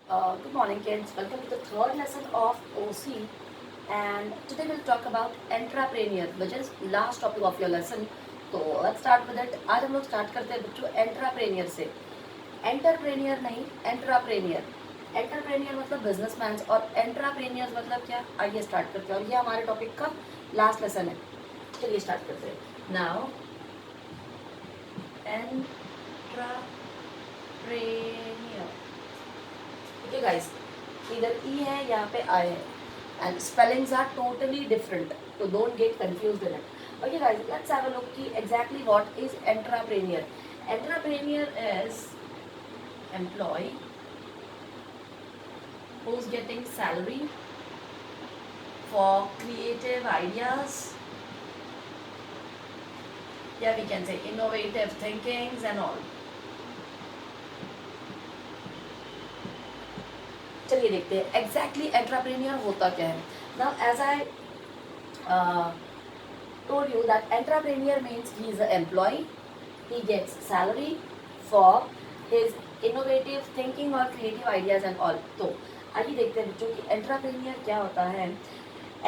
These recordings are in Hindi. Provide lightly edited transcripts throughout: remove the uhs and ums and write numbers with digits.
Good morning, kids. Welcome to the third lesson of OC. And today we'll talk about entrepreneur, which is last topic of your lesson. तो let's start with it. आज हम लोग start करते हैं बच्चों entrepreneur से. Entrepreneur नहीं, entrepreneur. Entrepreneur मतलब businessman और entrepreneurs मतलब क्या? आइए start करते हैं. और ये हमारे टॉपिक का लास्ट लेसन है. चलिए start करते हैं. Now, entrepreneur. Okay guys, इधर ई है, यहाँ पे आई है, and spellings are totally different, so don't get confused in it. Okay guys, let's have a look कि exactly what is entrepreneur. Entrepreneur is employee who's getting salary for creative ideas, yeah, we can say innovative thinkings and all. चलिए देखते हैं एग्जैक्टली एंटरप्रेन्योर होता क्या है. Now as I told you that entrepreneur means he is an employee, he gets salary for his innovative thinking or creative ideas and all. तो आइए देखते हैं बच्चों कि entrepreneur क्या होता है.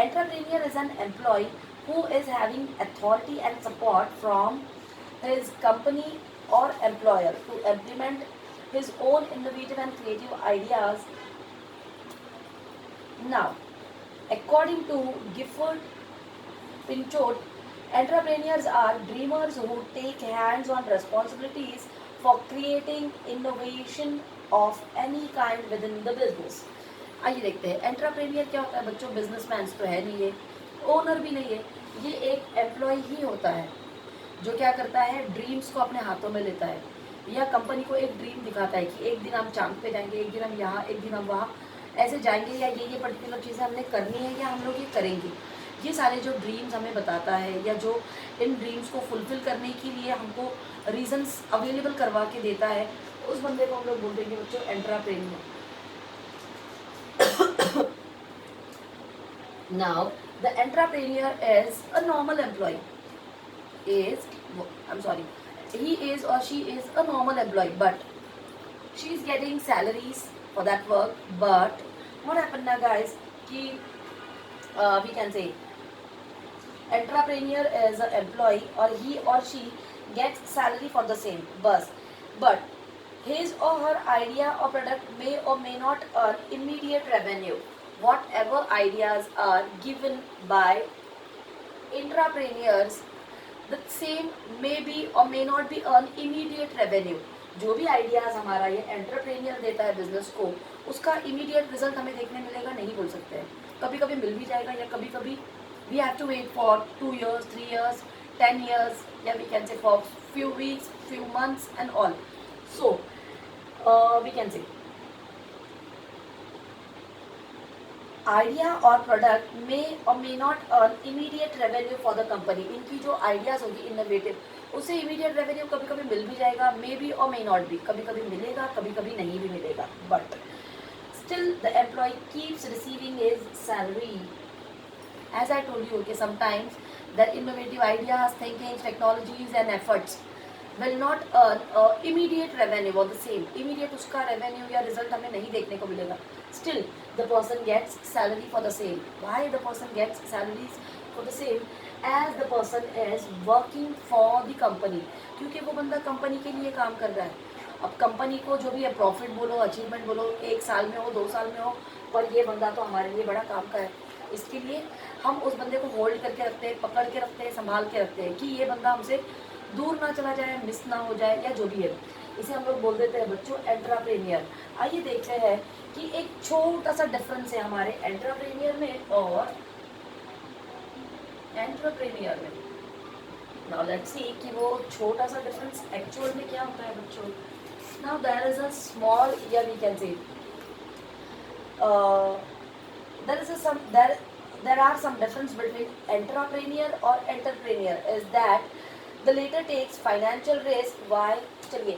Entrepreneur is an employee who is having authority and support from his company or employer to implement his own innovative and creative ideas. Now, according to Gifford Pinchot, entrepreneurs are dreamers who take hands-on responsibilities for creating innovation of any kind within the business. आइए देखते हैं एंटरप्रेन्योर क्या होता है बच्चों. बिजनेसमैन तो है नहीं है, ओनर भी नहीं है, ये एक एम्प्लॉय ही होता है जो क्या करता है, ड्रीम्स को अपने हाथों में लेता है या कंपनी को एक ड्रीम दिखाता है कि एक दिन हम चांद पे जाएंगे, एक दिन हम यहाँ, एक दिन हम वहाँ ऐसे जाएंगे, या ये पर्टिकुलर चीज़ें हमने करनी है या हम लोग ये करेंगे. ये सारे जो ड्रीम्स हमें बताता है या जो इन ड्रीम्स को फुलफिल करने के लिए हमको रीजंस अवेलेबल करवा के देता है, उस बंदे को हम लोग बोल देंगे बच्चों entrepreneur. Now the entrepreneur is a normal employee. is I'm sorry, he is or she is a normal employee, but she is getting salaries for that work. But what happened now guys कि we can say entrepreneur is an employee or he or she gets salary for the same, but his or her idea or product may or may not earn immediate revenue. Whatever ideas are given by entrepreneurs, the same may be or may not be earn immediate revenue. जो भी आइडियाज हमारा ये एंटरप्रेन्योर देता है बिजनेस को, उसका इमीडिएट रिजल्ट हमें देखने मिलेगा नहीं बोल सकते हैं. कभी कभी मिल भी जाएगा या कभी कभी we have to wait for 2 years, 3 years, 10 years, या we can say for few weeks, few months and all. So we can say idea और प्रोडक्ट में और may not earn immediate revenue for the company. इनकी जो आइडियाज होगी इनोवेटिव, उससे इमीडिएट रेवेन्यू कभी कभी मिल भी जाएगा, मे बी और मे नॉट बी, कभी कभी मिलेगा कभी कभी नहीं भी मिलेगा, but still the employee keeps receiving his salary. As I told you कि sometimes the innovative ideas, thinking, technologies and efforts will not earn immediate revenue or the same immediate उसका revenue या result हमें नहीं देखने को मिलेगा. Still the person gets salary for the same. Why the person gets salaries for the same? As the person is working for the company, क्योंकि वो बंदा कंपनी के लिए काम कर रहा है. अब कंपनी को जो भी है प्रॉफिट बोलो, अचीवमेंट बोलो, 1 साल में हो, 2 साल में हो, पर ये बंदा तो हमारे लिए बड़ा काम का है. इसके लिए हम उस बंदे को होल्ड करके रखते हैं, पकड़ के रखते हैं, संभाल के रखते हैं कि ये बंदा हमसे दूर ना चला जाए, मिस ना हो जाए या जो भी है. इसे हम लोग बोल देते हैं बच्चों एंटरप्रेन्योर. आइए देखते हैं कि एक छोटा सा डिफरेंस है हमारे एंटरप्रेन्योर में और एंटरप्रेन्योर में. नाउ लेट्स सी कि वो छोटा सा डिफरेंस एक्चुअल में क्या होता है बच्चों. Now there is a small, या we can say there is a some there are some difference between entrepreneur or entrepreneur is that the later takes financial risk. Why? चलिए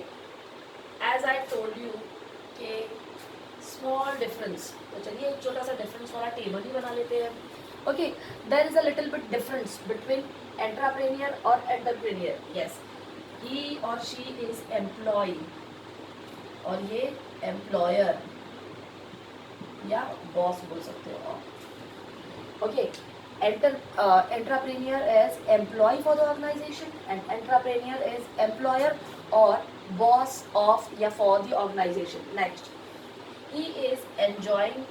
as I told you कि small difference, तो चलिए एक छोटा सा difference वाला टेबल ही बना लेते हैं. Okay, there is a little bit difference between entrepreneur or entrepreneur. Yes, he or she is employee और ये employer. या बॉस बोल सकते हो। Okay, entrepreneur is employee for the organization and entrepreneur is employer or boss of या for the organization. Next, he is enjoying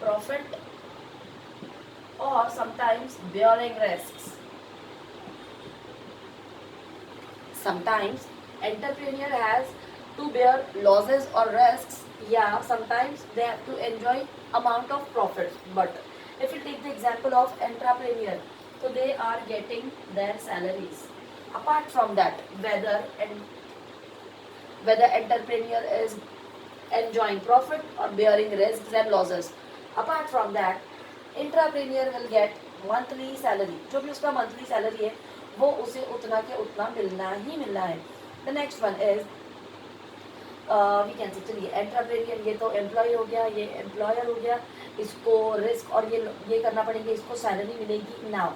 profit or sometimes bearing risks. Sometimes entrepreneur has to bear losses or risks. Yeah, sometimes they have to enjoy amount of profits. But if you take the example of entrepreneur, so they are getting their salaries. Apart from that, whether entrepreneur is enjoying profit or bearing risks and losses. Apart from that, entrepreneur will get monthly salary. जो भी उसका monthly salary है वो उसे उतना के उतना मिलना ही मिलना है. The next one is we can say, चलिए एंटरप्रेन्योर ये तो एम्प्लॉय हो गया, ये एम्प्लॉयर हो गया, इसको रिस्क और ये करना पड़ेगा, इसको सैलरी मिलेगी. नाउ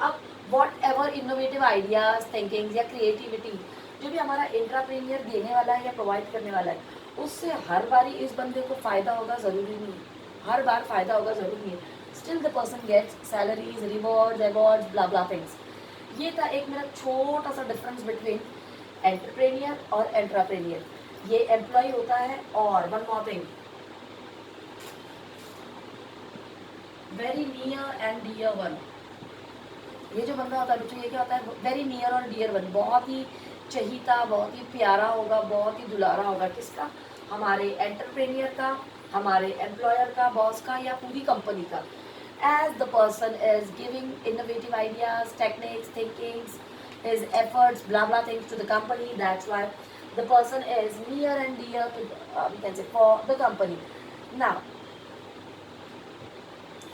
अब what ever innovative ideas, thinking या क्रिएटिविटी जो भी हमारा एंटरप्रेन्योर देने वाला है या प्रोवाइड करने वाला है, उससे हर बारी इस बंदे को फ़ायदा होगा ज़रूरी नहीं है. हर बार फ़ायदा होगा ज़रूरी नहीं है. Still the person gets salaries, rewards, awards, blah blah things. ये था एक मेरा छोटा सा डिफरेंस बिटवीन एंटरप्रेन्योर और एंटरप्रेन्योर. ये एम्प्लॉय होता है. और one more thing, very near and dear one. ये जो बंदा होता है बच्चों, ये क्या होता है, वेरी नियर और डियर वन. बहुत ही चहीता, बहुत ही प्यारा होगा, बहुत ही दुलारा होगा. किसका? हमारे एंटरप्रेन्योर का, हमारे एम्प्लॉयर का, बॉस का या पूरी कंपनी का. as the person is giving innovative ideas, techniques, thinkings, his efforts, blah blah things to the company. That's why the person is near and dear to we can say for the company. Now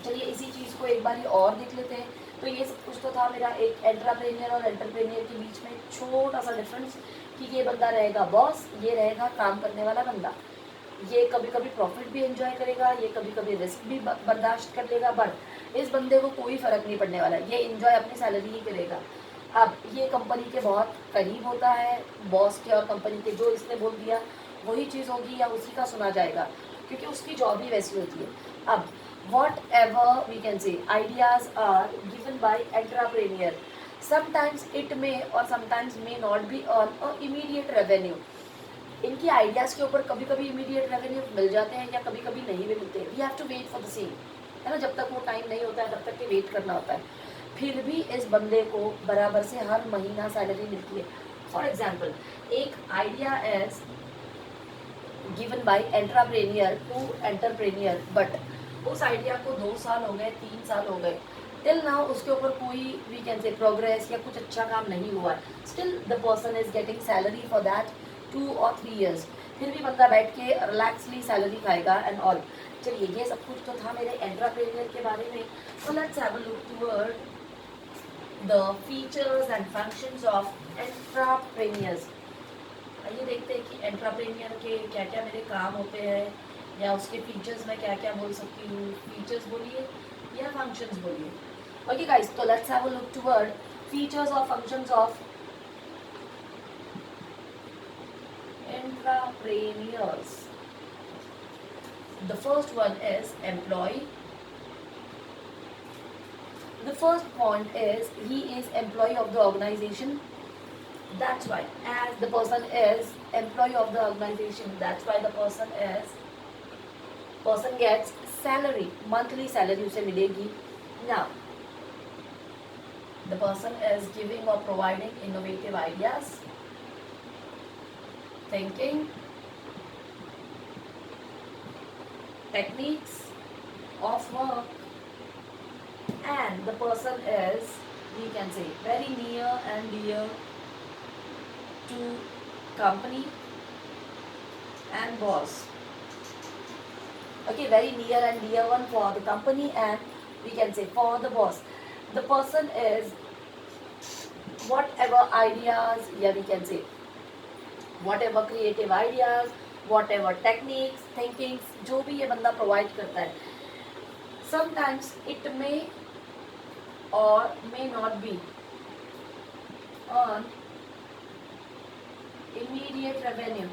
चलिए इसी चीज़ को एक बार और देख लेते हैं. तो ये सब कुछ तो था मेरा एक एंटरप्रेन्योर और एंटरप्रेन्योर के बीच में छोटा सा डिफरेंस कि ये बंदा रहेगा बॉस, ये रहेगा काम करने वाला बंदा. ये कभी कभी प्रॉफिट भी एंजॉय करेगा, ये कभी कभी रिस्क भी बर्दाश्त कर लेगा. बट इस बंदे को कोई फ़र्क नहीं पड़ने वाला, ये एंजॉय अपनी सैलरी ही करेगा. अब ये कंपनी के बहुत करीब होता है, बॉस के और कंपनी के. जो इसने बोल दिया वही चीज़ होगी या उसी का सुना जाएगा, क्योंकि उसकी जॉब ही वैसी होती है. अब whatever we can say ideas are given by entrepreneur, sometimes it may or sometimes may not be earn a immediate revenue. इनकी आइडियाज़ के ऊपर कभी कभी इमीडिएट रेवेन्यू मिल जाते हैं या कभी कभी नहीं भी मिलते. We have to wait for the same, है ना. जब तक वो टाइम नहीं होता है तब तक के वेट करना होता है. फिर भी इस बंदे को बराबर से हर महीना सैलरी मिलती है. फॉर एग्जाम्पल, एक idea is given by entrepreneur to entrepreneur, but उस आइडिया को 2 साल हो गए, 3 साल हो गए, टिल नाउ उसके ऊपर कोई वी कैन से प्रोग्रेस या कुछ अच्छा काम नहीं हुआ है. Still the person is getting salary for that 2 or 3 years. फिर भी बंदा बैठ के रिलैक्सली सैलरी खाएगा एंड ऑल. चलिए ये सब कुछ तो था मेरे एंटरप्रेन्योर के बारे में. So let's have a look toward the features and functions of entrepreneurs. आइए देखते हैं कि एंटरप्रेन्योर के क्या क्या मेरे काम होते हैं या उसके फीचर्स में क्या क्या बोल सकती हूँ. फीचर्स बोलिए या फंक्शंस बोलिए. ओके गाइस, तो let's have a look toward features और functions of entrepreneurs. The first one is employee. The first point is he is employee of the organization. That's why as the person is employee of the organization, that's why the person gets salary, monthly salary उसे मिलेगी. Now the person is giving or providing innovative ideas, thinking, techniques of work, and the person is, we can say, very near and dear to company and boss. Okay, very near and dear one for the company and we can say for the boss. The person is whatever ideas, yeah, we can say whatever creative ideas, whatever techniques, thinkings, जो भी ये बंदा प्रोवाइड करता है. Sometimes it may or may not be on immediate revenue.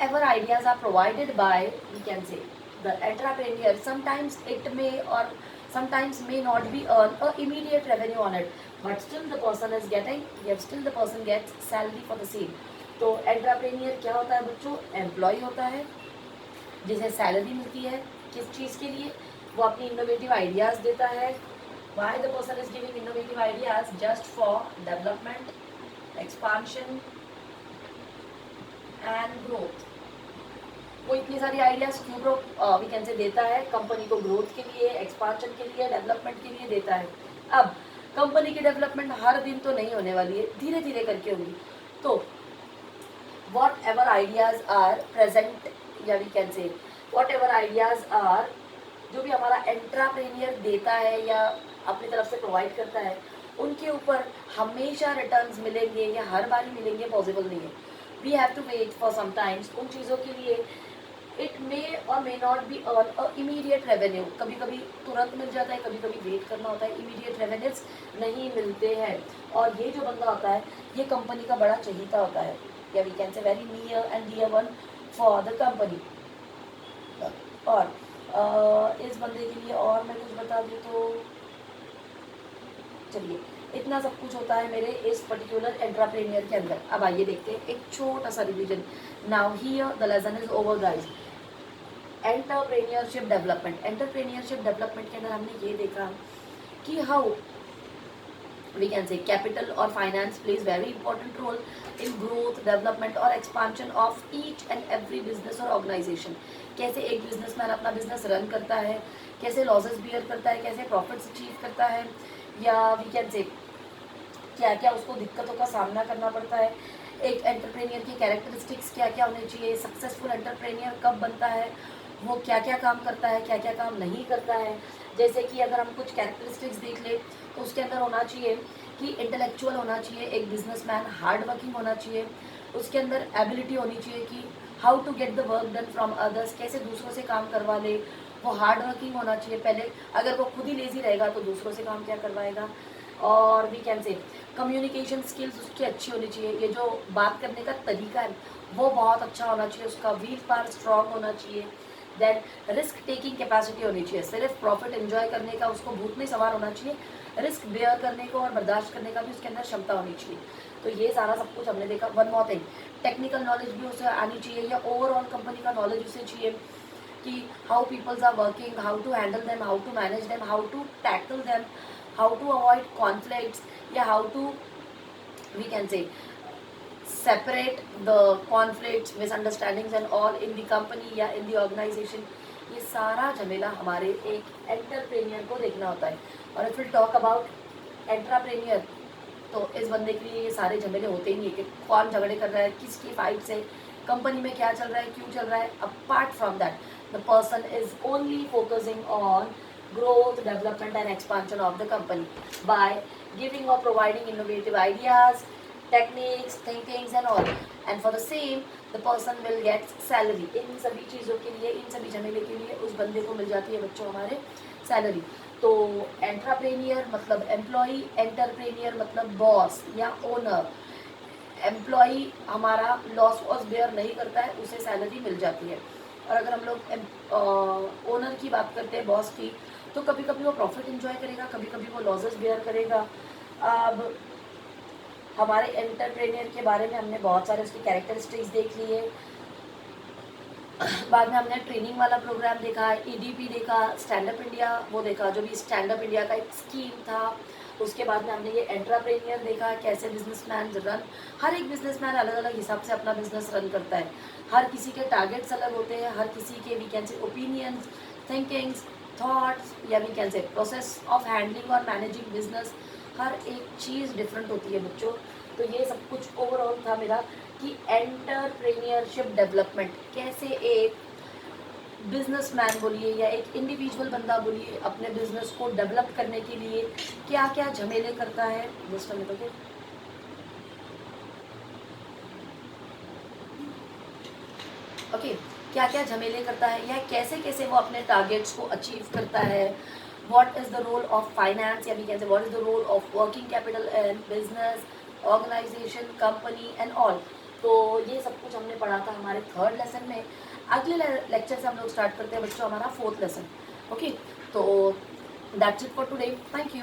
whatever ideas are provided by, we can say, the entrepreneur, sometimes it may or sometimes may not be earn a immediate revenue on it, but still the person is getting, yet still the person gets salary for the same. तो एंटरप्रेन्योर क्या होता है बच्चों? एम्प्लॉय होता है जिसे सैलरी मिलती है किस चीज़ के लिए? वो अपनी इनोवेटिव आइडियाज देता है. Why the person is giving innovative ideas? Just for development, expansion and growth. वो इतनी सारी आइडियाज क्यों वी कैन से देता है? कंपनी को ग्रोथ के लिए, एक्सपांशन के लिए, डेवलपमेंट के लिए देता है. अब कंपनी की डेवलपमेंट हर दिन तो नहीं होने वाली है, धीरे धीरे करके होगी. तो whatever ideas are present, या we can say whatever ideas are, जो भी हमारा एंटरप्रेन्योर देता है या अपनी तरफ से प्रोवाइड करता है, उनके ऊपर हमेशा रिटर्न्स मिलेंगे या हर बार ही मिलेंगे पॉसिबल नहीं है. We have to wait for some times. उन चीज़ों के लिए it may or may not be earn a immediate revenue. कभी कभी तुरंत मिल जाता है, कभी कभी वेट करना होता है, इमीडिएट रेवेन्यूज नहीं मिलते हैं. और ये जो बंदा होता है ये कंपनी का बड़ा चहीता होता है, या we can say very near and dear one for the company. और इस बंदे के लिए और मैं कुछ बता दूँ तो चलिए, इतना सब कुछ होता है मेरे इस पर्टिकुलर एंटरप्रेन्योर के अंदर. अब आइए देखते हैं एक छोटा सा revision. Now here the lesson is over guys. Entrepreneurship development. Entrepreneurship development के अंदर हमने ये देखा कि how we can say capital और finance plays very important role in growth, development और expansion of each and every business और ऑर्गेनाइजेशन. कैसे एक बिजनेसमैन अपना बिजनेस रन करता है, कैसे लॉसेस बियर करता है, कैसे प्रॉफिट्स अचीव करता है, या वी कैन से क्या क्या उसको दिक्कतों का सामना करना पड़ता है. एक एंटरप्रेन्योर की कैरेक्टरिस्टिक्स क्या क्या होनी चाहिए, सक्सेसफुल एंटरप्रेन्योर कब बनता है, वो क्या क्या काम करता है, क्या क्या काम नहीं करता है. जैसे कि अगर हम कुछ कैरेक्टरिस्टिक्स देख ले तो उसके अंदर होना चाहिए कि इंटेलेक्चुअल होना चाहिए एक बिजनेसमैन, हार्ड वर्किंग होना चाहिए, उसके अंदर एबिलिटी होनी चाहिए कि how to get the work done from others, कैसे दूसरों से काम करवा ले. वो हार्ड वर्किंग होना चाहिए पहले. अगर वो खुद ही लेजी रहेगा तो दूसरों से काम क्या करवाएगा. और we can say communication skills उसकी अच्छी होनी चाहिए. ये जो बात करने का तरीका है वो बहुत अच्छा होना चाहिए. उसका विल पावर स्ट्रांग होना चाहिए. देन रिस्क टेकिंग कैपेसिटी होनी चाहिए. सिर्फ प्रॉफिट एंजॉय करने का उसको भूत में सवार होना चाहिए, रिस्क बेयर करने को और बर्दाश्त करने का भी उसके अंदर क्षमता होनी चाहिए. तो ये सारा सब कुछ हमने देखा. One more thing, technical knowledge भी उसे आनी चाहिए, या ओवरऑल कंपनी का नॉलेज उसे चाहिए कि how peoples are working, how to handle them, how to manage them, how to tackle them, how to avoid conflicts, या how to we can say separate the conflicts, misunderstandings and all in the company या in the organization. ये सारा झमेला हमारे एक एंटरप्रेन्योर को देखना होता है. और if will talk about entrepreneur तो इस बंदे के लिए ये सारे झमेले होते ही नहीं है कि कौन झगड़े कर रहा है, किसकी फाइट से, कंपनी में क्या चल रहा है, क्यों चल रहा है. Apart from that the person is only focusing on growth, development and expansion of the company by giving or providing innovative ideas, techniques, thinkings and all, and for the same the person will get salary. इन सभी चीज़ों के लिए, इन सभी झमेले के लिए उस बंदे को मिल जाती है बच्चों हमारे सैलरी. तो एंटरप्रेन्योर मतलब एम्प्लॉई, एंटरप्रेन्योर मतलब बॉस या ओनर. एम्प्लॉई हमारा लॉस वॉस बेयर नहीं करता है, उसे सैलरी मिल जाती है. और अगर हम लोग ओनर की बात करते हैं, बॉस की, तो कभी कभी वो प्रॉफिट एंजॉय करेगा, कभी कभी वो लॉसेस बेयर करेगा. अब हमारे एंटरप्रेन्योर के बारे में हमने बहुत सारे उसकी कैरेक्टरिस्टिक्स देख लिए. बाद में हमने ट्रेनिंग वाला प्रोग्राम देखा, ईडीपी देखा, स्टैंड अप इंडिया वो देखा, जो भी स्टैंड अप इंडिया का एक स्कीम था. उसके बाद में हमने ये एंटरप्रेन्योर देखा, कैसे बिजनेसमैन रन, हर एक बिजनेसमैन अलग अलग हिसाब से अपना बिजनेस रन करता है. हर किसी के टारगेट्स अलग होते हैं, हर किसी के we can say opinions, thinkings, thoughts, या we can say process of handling और मैनेजिंग बिजनेस, हर एक चीज़ डिफरेंट होती है बच्चों. तो ये सब कुछ ओवरऑल था मेरा कि एंटरप्रेन्योरशिप डेवलपमेंट कैसे एक बिजनेसमैन बोलिए या एक इंडिविजुअल बंदा बोलिए अपने बिजनेस को डेवलप करने के लिए क्या क्या झमेले करता है. जस्ट में तो ओके, क्या क्या झमेले करता है या कैसे कैसे वो अपने टारगेट्स को अचीव करता है. What is the role of finance, या we can say what is the role of working capital in business, organization, company and all. तो ये सब कुछ हमने पढ़ा था हमारे 3rd लेसन में। अगले लेक्चर से हम लोग स्टार्ट करते हैं बच्चों हमारा 4th लेसन। ओके, तो that's it for today, thank you.